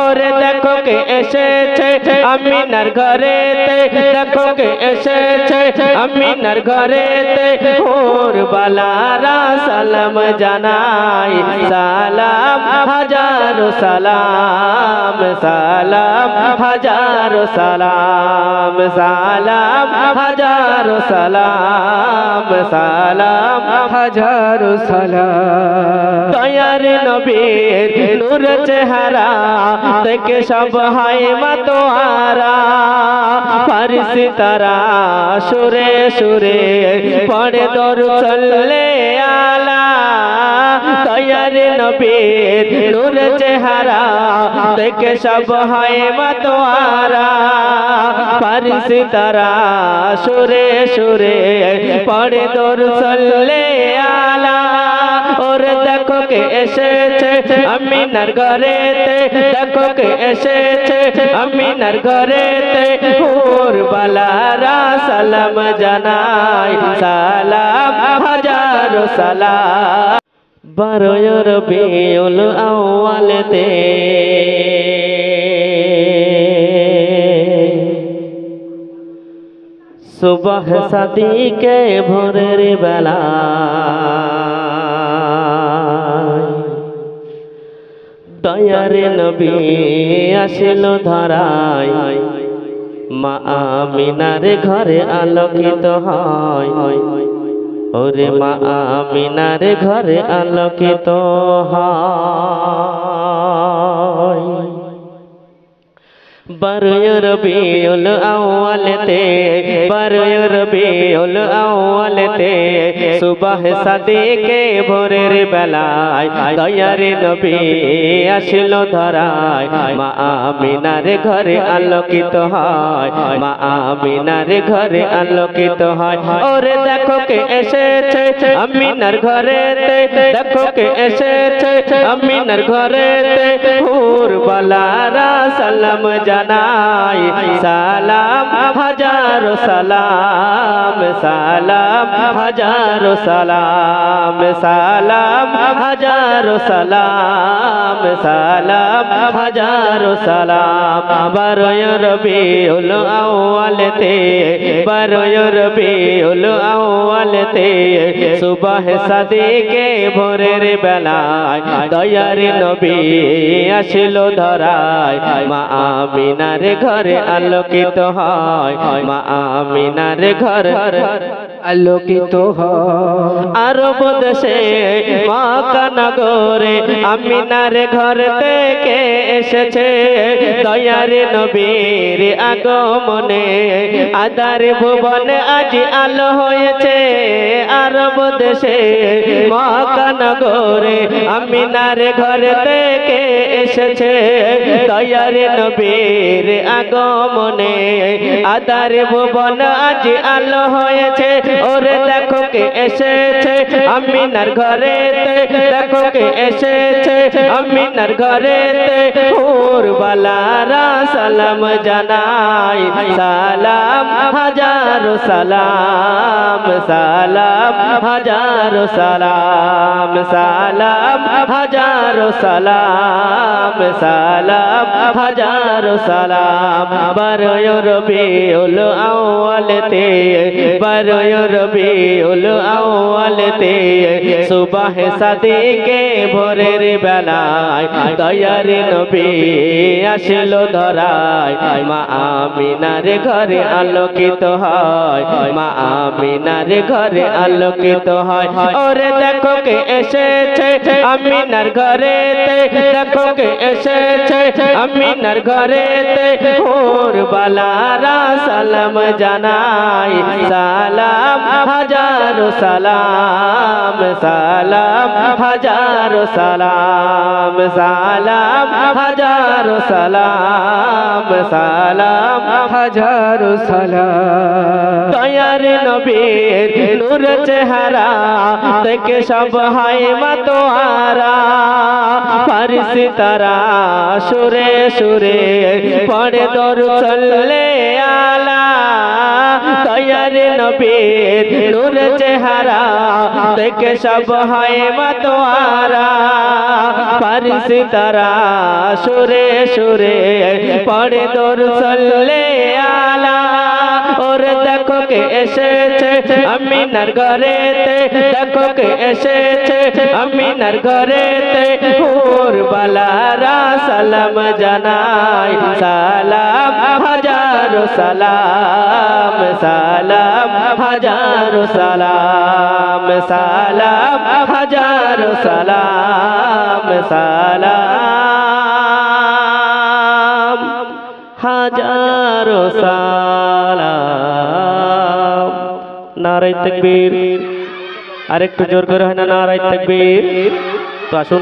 ওরে দেখো কে এসেছে আমিনার ঘরেতে, দেখো কে এসেছে আমিনার ঘরেতে, ওর বালারা সালাম জানাই, সালাম হাজারো সালাম, সালাম হাজারো সালাম, সালাম হাজারো সালাম, সালাম হাজারো সালাম। দয়ার নবীর নূর চেহারা দেখে সব হয় মাতোয়ারা, ফারসি তারা সুরে সুরে পড়ে দরুদ সাল্লে আলা। দয়ার নবীর নূর চেহারা দেখে সব হয় মাতোয়ারা, ফারসি তারা সুরে সুরে পড়ে দরুদ সাল্লে আলা। ওরে দেখো কে এসেছে আমিনার ঘরেতে, দেখো কে এসেছে আমিনার ঘরেতে, ওর বালারা সালাম জানাই, সালাম হাজারো সালাম। 12 রবিউল আউয়ালেতে সুবহ সাদিকে ভোরের বেলা, দয়ার নবী আসিল ধরায়, মা আমিনার ঘরে আলোকিত হয়, ওরে মা আমিনার ঘরে আলোকিত হয়। 12 রবিউল আউয়ালেতে, 12 রবিউল আউয়ালেতে সুবহ সাদিকে ভোরের বেলায়, দয়ার নবী আসিল ধরায়, মা আমিনার ঘরে আলোকিত হয়, মা আমিনার ঘরে আলোকিত হয়। ওরে দেখো কে এসেছে আমিনার ঘরেতে, দেখো কে এসেছে আমিনার ঘরেতে, ওর বালারা সালাম জানাই, সালাম হাজারো সালাম, সালাম হাজারো সালাম, সালাম হাজারো সালাম, সালাম হাজারো সালাম। 12 রবিউল আউয়ালেতে, 12 রবিউল আউয়ালেতে সুবহ সাদিকে ভোরের বেলায়, দয়ার নবী আসিল ধরায়, মা আমিনার ঘরে আলোকিত হয়, মা আমিনার ঘর আলোকিত হয়। আরব দেশে মক্কা নগরে আমিনার ঘর থেকে এসেছে, দয়ার নবীর আগমনে আদার ভুবনে আজ আলো হয়েছে। আরব দেশে মক্কা নগরে আমিনার ঘর থেকে এসেছে, দয়ার নবীর আগমনে আদার ভুবন আজ আলো হয়েছে। ওরে দেখো কে এসেছে আমিনার ঘরেতে, দেখো কে এসেছে আমিনার ঘরেতে, ওর বালারা সালাম জানাই, সালাম হাজারো সালাম, সালাম হাজারো সালাম, সালাম হাজারো সালাম, সালাম হাজারো সালাম। 12 রবিউল আউয়ালেতে, 12 রবিউল আউয়ালেতে সুবহ সাদিকে ভোরের বেলায়, দয়ার নবী আসিল ধরায়, মা আমিনার ঘরে আলোকিত হয়, মা আমিনার ঘরে আলোকিত হয়। ওরে দেখো কে এসেছে আমিনার ঘরেতে, দেখো কে এসেছে আমিনার ঘরেতে, ওর বালারা সালাম জানাই, সালাম হাজারো সালাম, সালাম হাজারো সালাম, সালাম হাজারো সালাম, সালাম হাজারো সালাম। দয়ার নবীর নূর চেহারা দেখে সব হয় মাতোয়ারা, ফারসি তারা সুরে সুরে পড়ে দরুদ সাল্লে আলা। দয়ার নবীর নূর চেহারা দেখে সব হয় মাতোয়ারা ফারিসি তারা সুরে সুরে পড়ে দরুদ সাল্লে আলা ওর দেখো কে এসেছে আমিনার ঘরেতে দেখো কে এসেছে আমিনার ঘরেতে হুর বালারা সালাম জানাই সালাম হাজারো সালাম সালাম হাজারো সালাম সালাম হাজারো সালাম সালাম হাজারো সালাম নারে তাকবীর আরেকটু জোর করে হয় না নারে তাকবীর তো আসুন